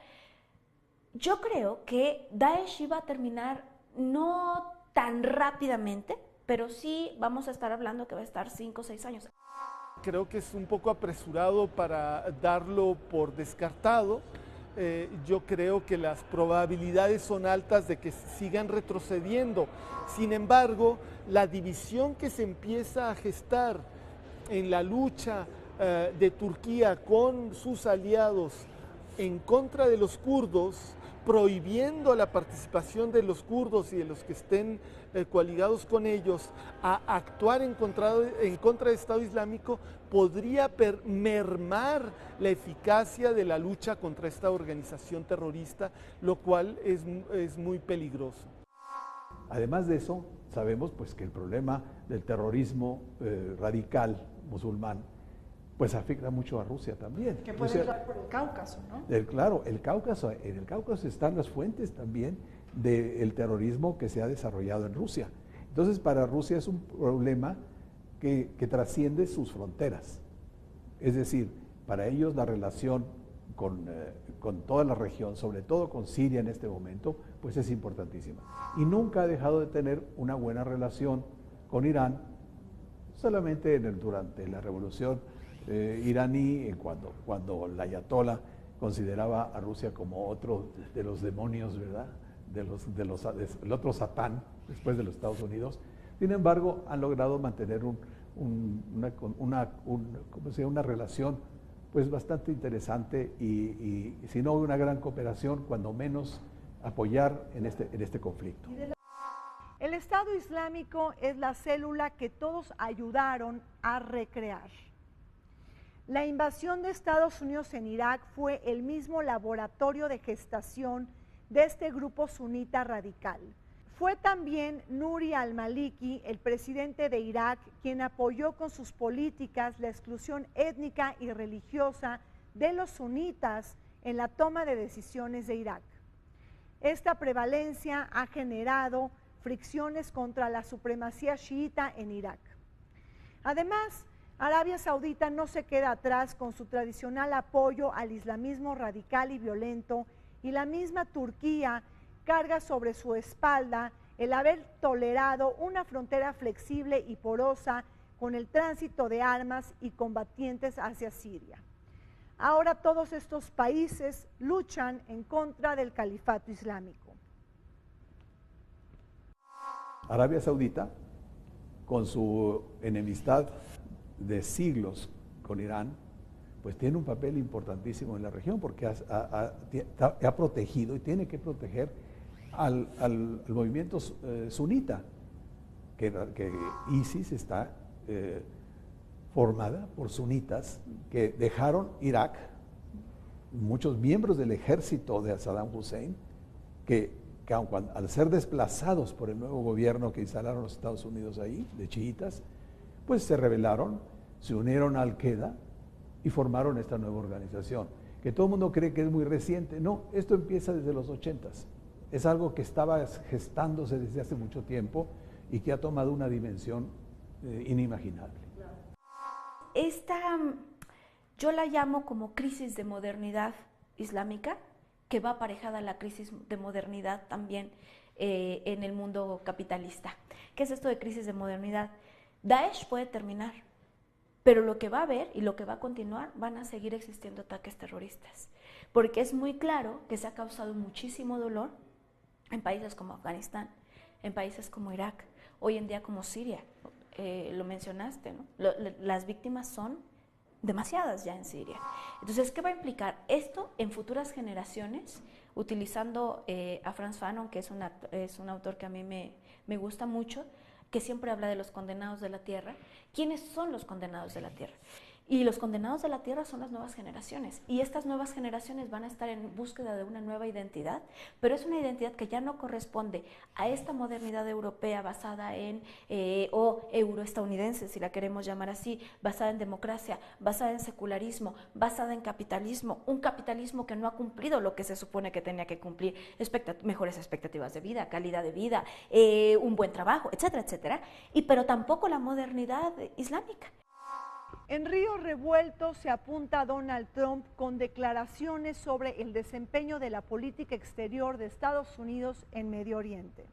C: yo creo que Daesh iba a terminar no tan rápidamente, pero sí vamos a estar hablando que va a estar 5 o 6 años.
D: Creo que es un poco apresurado para darlo por descartado. Yo creo que las probabilidades son altas de que sigan retrocediendo. Sin embargo, la división que se empieza a gestar en la lucha de Turquía con sus aliados en contra de los kurdos, prohibiendo la participación de los kurdos y de los que estén coaligados con ellos a actuar en contra del Estado Islámico, podría mermar la eficacia de la lucha contra esta organización terrorista, lo cual es muy peligroso.
E: Además de eso, sabemos pues, que el problema del terrorismo radical musulmán pues afecta mucho a Rusia también.
A: Que puede entrar por el Cáucaso, ¿no?
E: Claro, en el Cáucaso están las fuentes también del terrorismo que se ha desarrollado en Rusia. Entonces, para Rusia es un problema que trasciende sus fronteras. Es decir, para ellos la relación con toda la región, sobre todo con Siria en este momento, pues es importantísima. Y nunca ha dejado de tener una buena relación con Irán, solamente durante la revolución iraní, cuando la ayatollah consideraba a Rusia como otro de los demonios, ¿verdad? El otro Satán, después de los Estados Unidos. Sin embargo, han logrado mantener una relación pues bastante interesante y si no una gran cooperación, cuando menos apoyar en este conflicto.
A: El Estado Islámico es la célula que todos ayudaron a recrear. La invasión de Estados Unidos en Irak fue el mismo laboratorio de gestación de este grupo sunita radical. Fue también Nuri al-Maliki, el presidente de Irak, quien apoyó con sus políticas la exclusión étnica y religiosa de los sunitas en la toma de decisiones de Irak. Esta prevalencia ha generado fricciones contra la supremacía chiita en Irak. Además, Arabia Saudita no se queda atrás con su tradicional apoyo al islamismo radical y violento, y la misma Turquía carga sobre su espalda el haber tolerado una frontera flexible y porosa con el tránsito de armas y combatientes hacia Siria. Ahora todos estos países luchan en contra del califato islámico.
E: Arabia Saudita, con su enemistad de siglos con Irán, pues tiene un papel importantísimo en la región porque ha protegido y tiene que proteger al movimiento sunita, que ISIS está formada por sunitas que dejaron Irak, muchos miembros del ejército de Saddam Hussein, que al ser desplazados por el nuevo gobierno que instalaron los Estados Unidos ahí, de chiitas, pues se rebelaron, se unieron a Al-Qaeda y formaron esta nueva organización, que todo el mundo cree que es muy reciente. No, esto empieza desde los 80s. Es algo que estaba gestándose desde hace mucho tiempo y que ha tomado una dimensión inimaginable.
C: Yo la llamo como crisis de modernidad islámica, que va aparejada a la crisis de modernidad también en el mundo capitalista. ¿Qué es esto de crisis de modernidad? Daesh puede terminar, pero lo que va a haber y lo que va a continuar van a seguir existiendo ataques terroristas, porque es muy claro que se ha causado muchísimo dolor en países como Afganistán, en países como Irak, hoy en día como Siria, lo mencionaste, ¿no? Las víctimas son demasiadas ya en Siria. Entonces, ¿qué va a implicar esto en futuras generaciones? Utilizando a Frantz Fanon, que es un autor que a mí me gusta mucho, que siempre habla de los condenados de la tierra. ¿Quiénes son los condenados de la tierra? Y los condenados de la tierra son las nuevas generaciones, y estas nuevas generaciones van a estar en búsqueda de una nueva identidad, pero es una identidad que ya no corresponde a esta modernidad europea basada en, o euroestadounidense, si la queremos llamar así, basada en democracia, basada en secularismo, basada en capitalismo, un capitalismo que no ha cumplido lo que se supone que tenía que cumplir, mejores expectativas de vida, calidad de vida, un buen trabajo, etcétera, etcétera, pero tampoco la modernidad islámica.
A: En Río Revuelto se apunta a Donald Trump con declaraciones sobre el desempeño de la política exterior de Estados Unidos en Medio Oriente.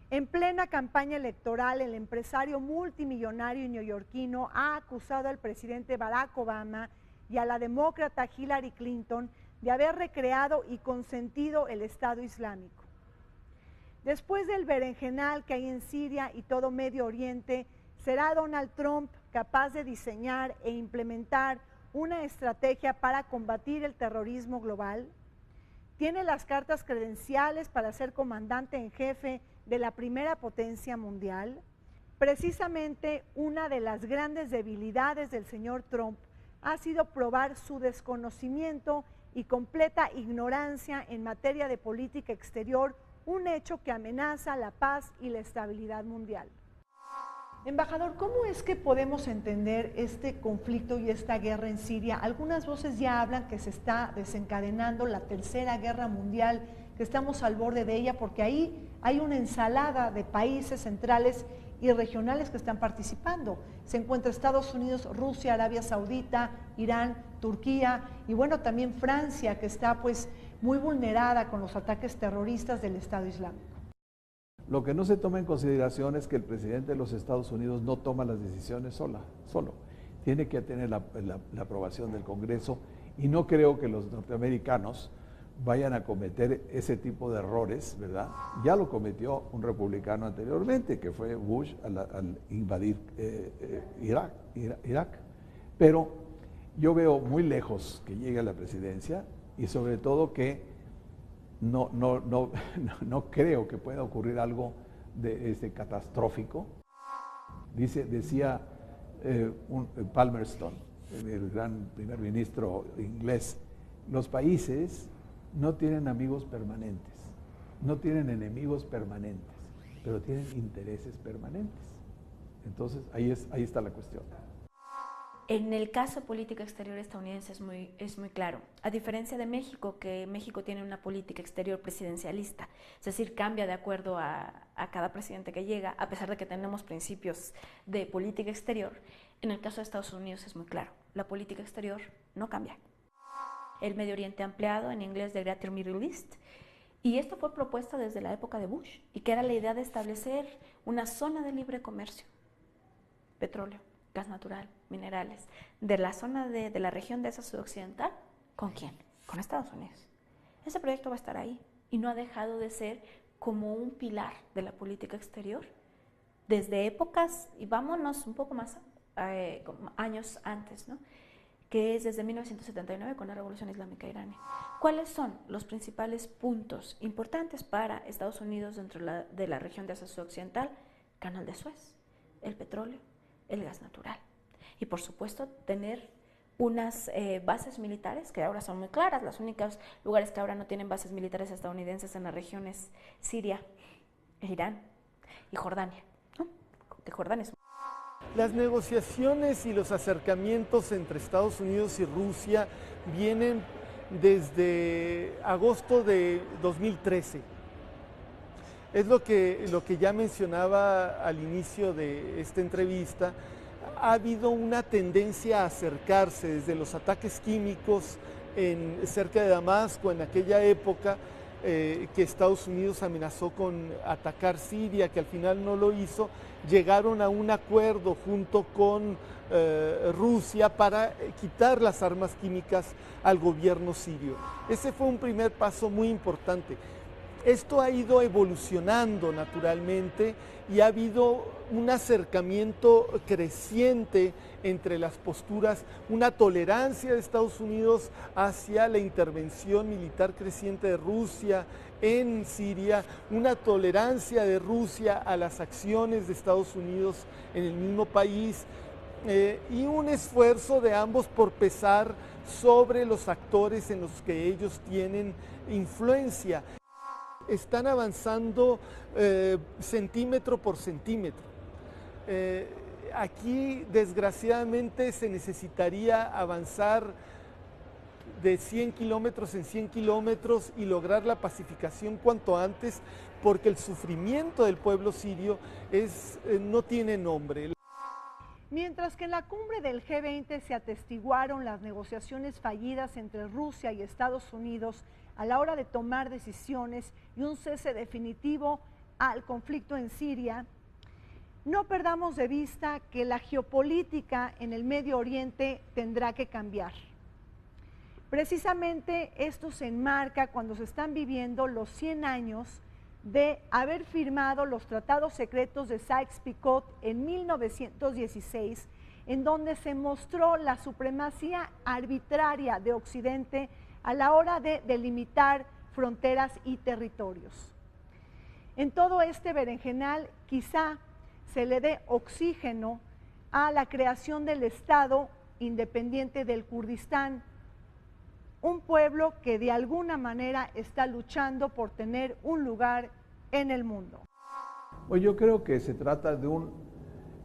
A: En plena campaña electoral, el empresario multimillonario neoyorquino ha acusado al presidente Barack Obama y a la demócrata Hillary Clinton de haber recreado y consentido el Estado Islámico. Después del berenjenal que hay en Siria y todo Medio Oriente, ¿será Donald Trump capaz de diseñar e implementar una estrategia para combatir el terrorismo global? ¿Tiene las cartas credenciales para ser comandante en jefe de la primera potencia mundial? Precisamente una de las grandes debilidades del señor Trump ha sido probar su desconocimiento y completa ignorancia en materia de política exterior, un hecho que amenaza la paz y la estabilidad mundial. Embajador, ¿cómo es que podemos entender este conflicto y esta guerra en Siria? Algunas voces ya hablan que se está desencadenando la tercera guerra mundial, que estamos al borde de ella, porque ahí hay una ensalada de países centrales y regionales que están participando. Se encuentra Estados Unidos, Rusia, Arabia Saudita, Irán, Turquía y bueno, también Francia, que está pues muy vulnerada con los ataques terroristas del Estado Islámico.
E: Lo que no se toma en consideración es que el presidente de los Estados Unidos no toma las decisiones solo. Tiene que tener la aprobación del Congreso, y no creo que los norteamericanos vayan a cometer ese tipo de errores, ¿verdad? Ya lo cometió un republicano anteriormente, que fue Bush al invadir Irak. Pero yo veo muy lejos que llegue a la presidencia, y sobre todo que no creo que pueda ocurrir algo catastrófico. Decía Palmerston, el gran primer ministro inglés, los países no tienen amigos permanentes, no tienen enemigos permanentes, pero tienen intereses permanentes. Entonces, ahí está la cuestión.
C: En el caso de política exterior estadounidense es muy claro. A diferencia de México, que México tiene una política exterior presidencialista, es decir, cambia de acuerdo a cada presidente que llega, a pesar de que tenemos principios de política exterior. En el caso de Estados Unidos es muy claro. La política exterior no cambia. El Medio Oriente ampliado, en inglés de Greater Middle East, y esto fue propuesta desde la época de Bush, y que era la idea de establecer una zona de libre comercio, petróleo, gas natural, minerales, de la zona de la región de esa sudoccidental. ¿Con quién? Con Estados Unidos. Ese proyecto va a estar ahí y no ha dejado de ser como un pilar de la política exterior desde épocas, y vámonos un poco más años antes, ¿no? Que es desde 1979 con la Revolución Islámica iraní. ¿Cuáles son los principales puntos importantes para Estados Unidos dentro de la región de Asia Occidental? Canal de Suez, el petróleo, el gas natural. Y por supuesto tener unas bases militares que ahora son muy claras. Los únicos lugares que ahora no tienen bases militares estadounidenses en la región es Siria, Irán y Jordania, ¿no? Que Jordania es...
D: Las negociaciones y los acercamientos entre Estados Unidos y Rusia vienen desde agosto de 2013. Es lo que ya mencionaba al inicio de esta entrevista. Ha habido una tendencia a acercarse desde los ataques químicos cerca de Damasco en aquella época, que Estados Unidos amenazó con atacar Siria, que al final no lo hizo. Llegaron a un acuerdo junto con Rusia para quitar las armas químicas al gobierno sirio. Ese fue un primer paso muy importante. Esto ha ido evolucionando naturalmente y ha habido un acercamiento creciente entre las posturas, una tolerancia de Estados Unidos hacia la intervención militar creciente de Rusia en Siria, una tolerancia de Rusia a las acciones de Estados Unidos en el mismo país, y un esfuerzo de ambos por pesar sobre los actores en los que ellos tienen influencia. Están avanzando centímetro por centímetro. Aquí, desgraciadamente, se necesitaría avanzar de 100 kilómetros en 100 kilómetros y lograr la pacificación cuanto antes, porque el sufrimiento del pueblo sirio no tiene nombre.
A: Mientras que en la cumbre del G20 se atestiguaron las negociaciones fallidas entre Rusia y Estados Unidos a la hora de tomar decisiones y un cese definitivo al conflicto en Siria, no perdamos de vista que la geopolítica en el Medio Oriente tendrá que cambiar. Precisamente esto se enmarca cuando se están viviendo los 100 años de haber firmado los tratados secretos de Sykes-Picot en 1916, en donde se mostró la supremacía arbitraria de Occidente a la hora de delimitar fronteras y territorios. En todo este berenjenal quizá se le dé oxígeno a la creación del Estado independiente del Kurdistán, un pueblo que de alguna manera está luchando por tener un lugar en el mundo.
E: Pues yo creo que se trata de un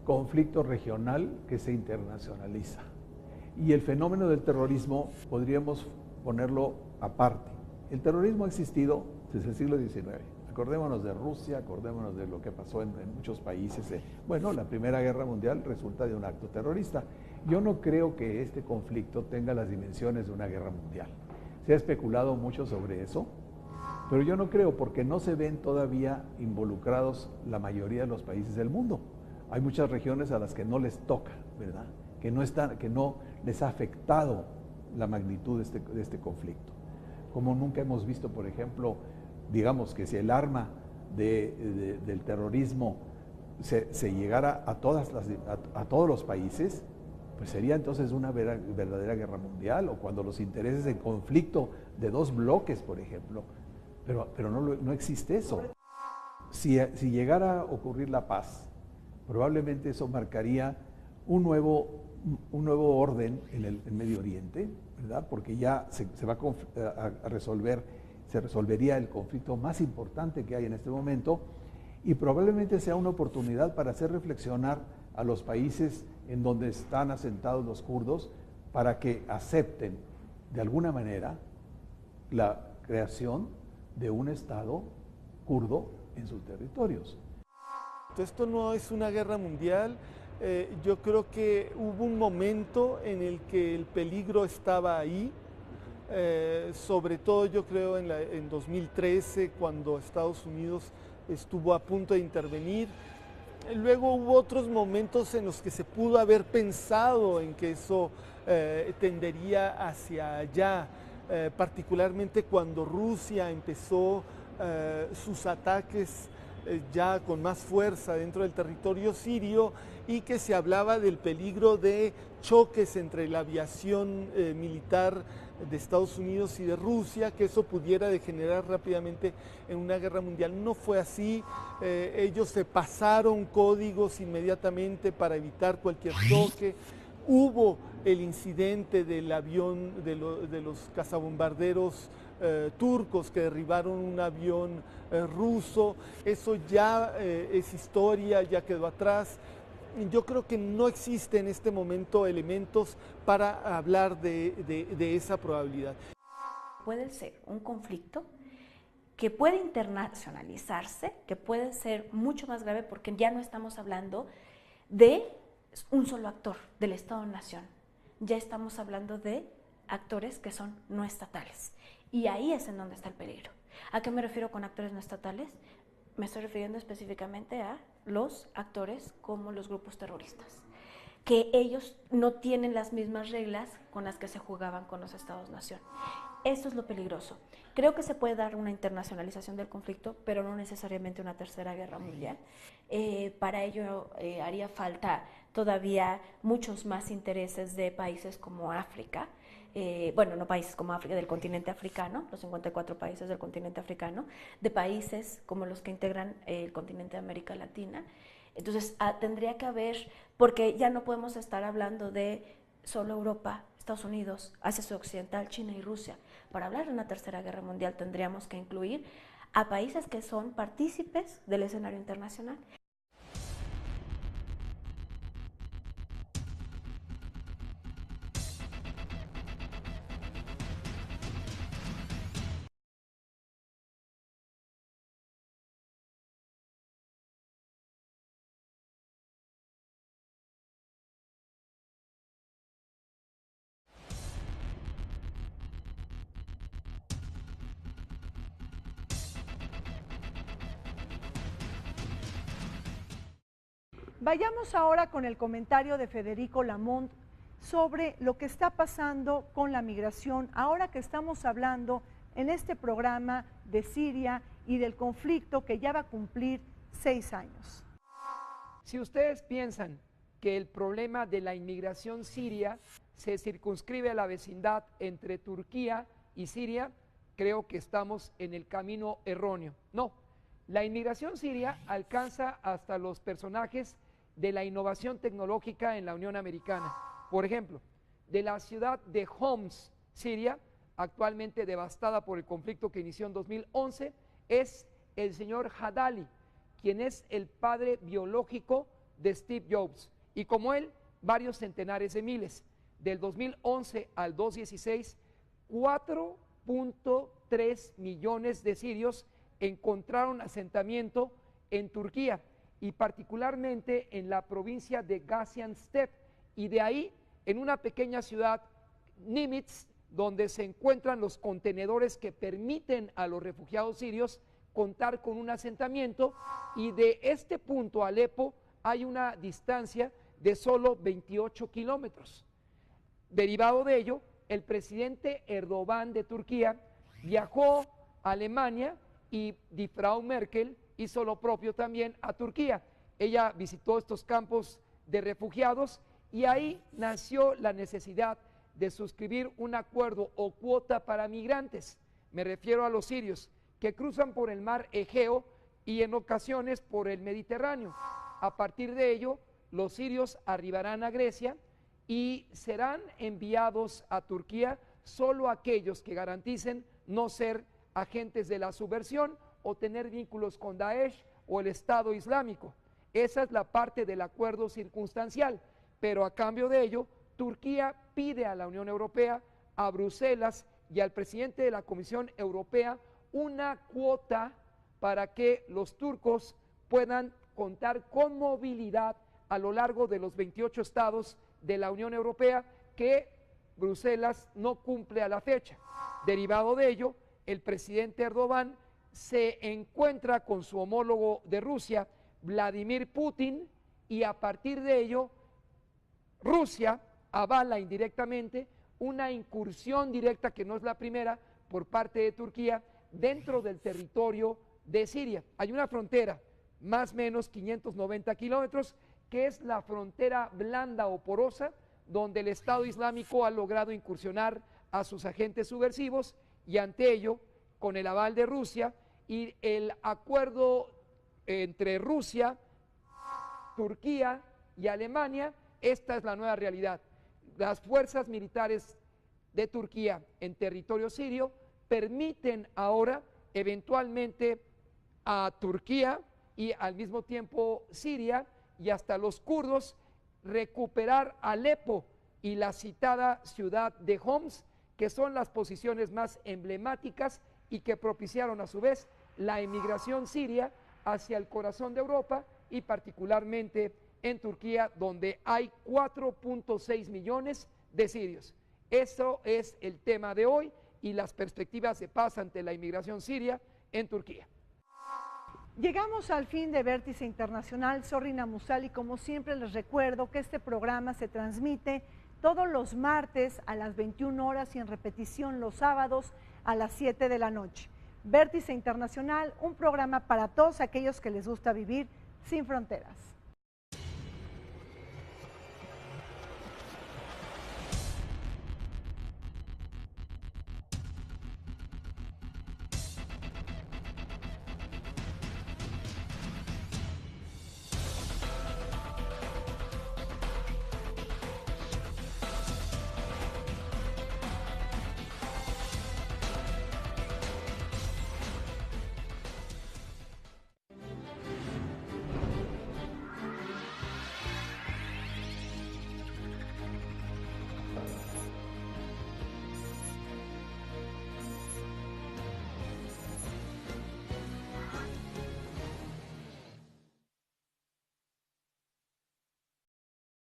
E: conflicto regional que se internacionaliza. Y el fenómeno del terrorismo podríamos ponerlo aparte. El terrorismo ha existido desde el siglo XIX. Acordémonos de Rusia, acordémonos de lo que pasó en muchos países. Bueno, la Primera Guerra Mundial resulta de un acto terrorista. Yo no creo que este conflicto tenga las dimensiones de una guerra mundial. Se ha especulado mucho sobre eso, pero yo no creo, porque no se ven todavía involucrados la mayoría de los países del mundo. Hay muchas regiones a las que no les toca, ¿verdad? Que no les ha afectado la magnitud de este conflicto. Como nunca hemos visto, por ejemplo, digamos que si el arma del terrorismo se llegara a todos los países, pues sería entonces una verdadera guerra mundial, o cuando los intereses en conflicto de dos bloques, por ejemplo, pero no existe eso. Si llegara a ocurrir la paz, probablemente eso marcaría un nuevo orden en el Medio Oriente, ¿verdad? Porque ya se resolvería el conflicto más importante que hay en este momento, y probablemente sea una oportunidad para hacer reflexionar a los países en donde están asentados los kurdos, para que acepten de alguna manera la creación de un Estado kurdo en sus territorios.
D: Esto no es una guerra mundial. Yo creo que hubo un momento en el que el peligro estaba ahí, sobre todo yo creo en 2013, cuando Estados Unidos estuvo a punto de intervenir. Luego hubo otros momentos en los que se pudo haber pensado en que eso tendería hacia allá, particularmente cuando Rusia empezó sus ataques ya con más fuerza dentro del territorio sirio, y que se hablaba del peligro de choques entre la aviación militar de Estados Unidos y de Rusia, que eso pudiera degenerar rápidamente en una guerra mundial. No fue así. Ellos se pasaron códigos inmediatamente para evitar cualquier choque. Hubo el incidente del avión de los cazabombarderos turcos que derribaron un avión ruso. Eso ya es historia, ya quedó atrás. Yo creo que no existe en este momento elementos para hablar de esa probabilidad.
C: Puede ser un conflicto que puede internacionalizarse, que puede ser mucho más grave, porque ya no estamos hablando de un solo actor, del Estado-Nación. Ya estamos hablando de actores que son no estatales. Y ahí es en donde está el peligro. ¿A qué me refiero con actores no estatales? Me estoy refiriendo específicamente a los actores como los grupos terroristas, que ellos no tienen las mismas reglas con las que se jugaban con los Estados-Nación. Esto es lo peligroso. Creo que se puede dar una internacionalización del conflicto, pero no necesariamente una tercera guerra mundial. Para ello haría falta todavía muchos más intereses de países como África, bueno, no países como África, del continente africano, los 54 países del continente africano, de países como los que integran el continente de América Latina. Entonces, tendría que haber, porque ya no podemos estar hablando de solo Europa, Estados Unidos, Asia Occidental, China y Rusia. Para hablar de una tercera guerra mundial tendríamos que incluir a países que son partícipes del escenario internacional.
A: Vayamos ahora con el comentario de Federico Lamont sobre lo que está pasando con la migración, ahora que estamos hablando en este programa de Siria y del conflicto que ya va a cumplir 6 años.
F: Si ustedes piensan que el problema de la inmigración siria se circunscribe a la vecindad entre Turquía y Siria, creo que estamos en el camino erróneo. No, la inmigración siria alcanza hasta los personajes de la innovación tecnológica en la Unión Americana. Por ejemplo, de la ciudad de Homs, Siria, actualmente devastada por el conflicto que inició en 2011, es el señor Hadali, quien es el padre biológico de Steve Jobs, y como él, varios centenares de miles. Del 2011 al 2016, 4.3 millones de sirios encontraron asentamiento en Turquía, y particularmente en la provincia de Gaziantep, y de ahí en una pequeña ciudad, Nimitz, donde se encuentran los contenedores que permiten a los refugiados sirios contar con un asentamiento, y de este punto a Alepo hay una distancia de solo 28 kilómetros. Derivado de ello, el presidente Erdogan de Turquía viajó a Alemania y die Frau Merkel hizo lo propio también a Turquía. Ella visitó estos campos de refugiados y ahí nació la necesidad de suscribir un acuerdo o cuota para migrantes. Me refiero a los sirios que cruzan por el mar Egeo y en ocasiones por el Mediterráneo. A partir de ello, los sirios arribarán a Grecia y serán enviados a Turquía solo aquellos que garanticen no ser agentes de la subversión o tener vínculos con Daesh o el Estado Islámico. Esa es la parte del acuerdo circunstancial, pero a cambio de ello, Turquía pide a la Unión Europea, a Bruselas y al presidente de la Comisión Europea una cuota para que los turcos puedan contar con movilidad a lo largo de los 28 estados de la Unión Europea que Bruselas no cumple a la fecha. Derivado de ello, el presidente Erdogan se encuentra con su homólogo de Rusia, Vladimir Putin, y a partir de ello, Rusia avala indirectamente una incursión directa, que no es la primera, por parte de Turquía dentro del territorio de Siria. Hay una frontera, más o menos 590 kilómetros, que es la frontera blanda o porosa, donde el Estado Islámico ha logrado incursionar a sus agentes subversivos, y ante ello, con el aval de Rusia y el acuerdo entre Rusia, Turquía y Alemania, esta es la nueva realidad. Las fuerzas militares de Turquía en territorio sirio permiten ahora eventualmente a Turquía y al mismo tiempo Siria y hasta los kurdos recuperar Alepo y la citada ciudad de Homs, que son las posiciones más emblemáticas y que propiciaron a su vez la emigración siria hacia el corazón de Europa y particularmente en Turquía, donde hay 4.6 millones de sirios. Eso es el tema de hoy y las perspectivas de paz ante la inmigración siria en Turquía.
A: Llegamos al fin de Vértice Internacional. Zorrina Musali, como siempre les recuerdo que este programa se transmite todos los martes a las 21 horas y en repetición los sábados a las 7 de la noche. Vértice Internacional, un programa para todos aquellos que les gusta vivir sin fronteras.